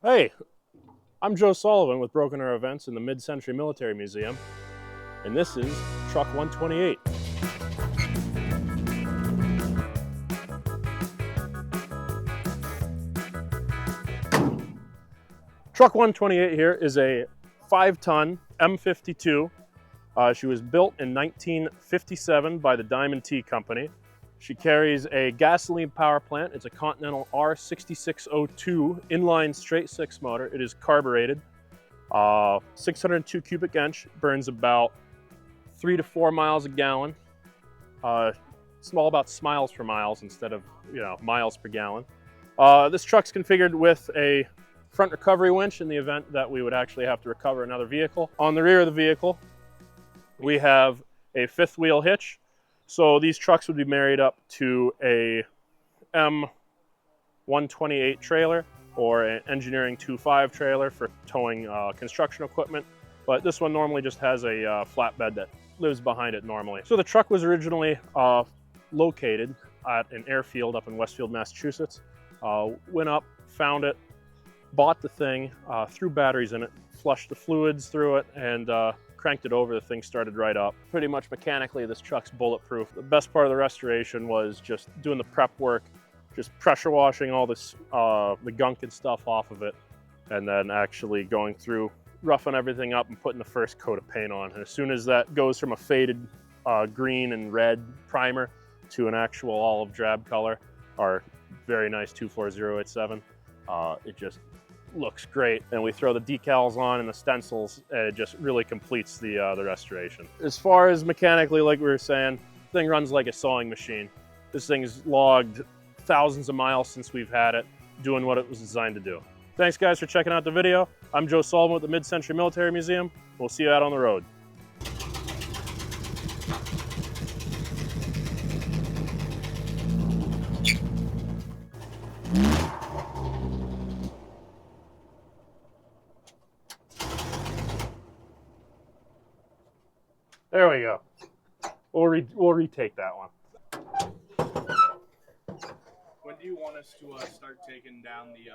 Hey, I'm Joe Sullivan with Broken Arrow Events in the Mid-Century Military Museum, and this is Truck 128. Truck 128 here is a 5-ton M52. She was built in 1957 by the Diamond T Company. She carries a gasoline power plant. It's a Continental R6602 inline straight six motor. It is carbureted. 602 cubic inch, burns about 3 to 4 miles a gallon. It's all about smiles per miles instead of miles per gallon. This truck's configured with a front recovery winch in the event that we would actually have to recover another vehicle. On the rear of the vehicle, we have a fifth wheel hitch. So these trucks would be married up to a M128 trailer or an Engineering 2.5 trailer for towing construction equipment. But this one normally just has a flatbed that lives behind it normally. So the truck was originally located at an airfield up in Westfield, Massachusetts. Went up, found it, bought the thing, threw batteries in it, flushed the fluids through it, and cranked it over. The thing started right up. Pretty much mechanically, this truck's bulletproof. The best part of the restoration was just doing the prep work, just pressure washing all this, the gunk and stuff off of it, and then actually going through, roughing everything up and putting the first coat of paint on. And as soon as that goes from a faded green and red primer to an actual olive drab color, our very nice 24087, it just looks great. And we throw the decals on and the stencils, and it just really completes the restoration. As far as mechanically, like we were saying, the thing runs like a sewing machine. This thing's logged thousands of miles since we've had it, doing what it was designed to do. Thanks guys for checking out the video. I'm Joe Sullivan with the Mid-Century Military Museum. We'll see you out on the road. There we go. We'll retake that one. When do you want us to start taking down the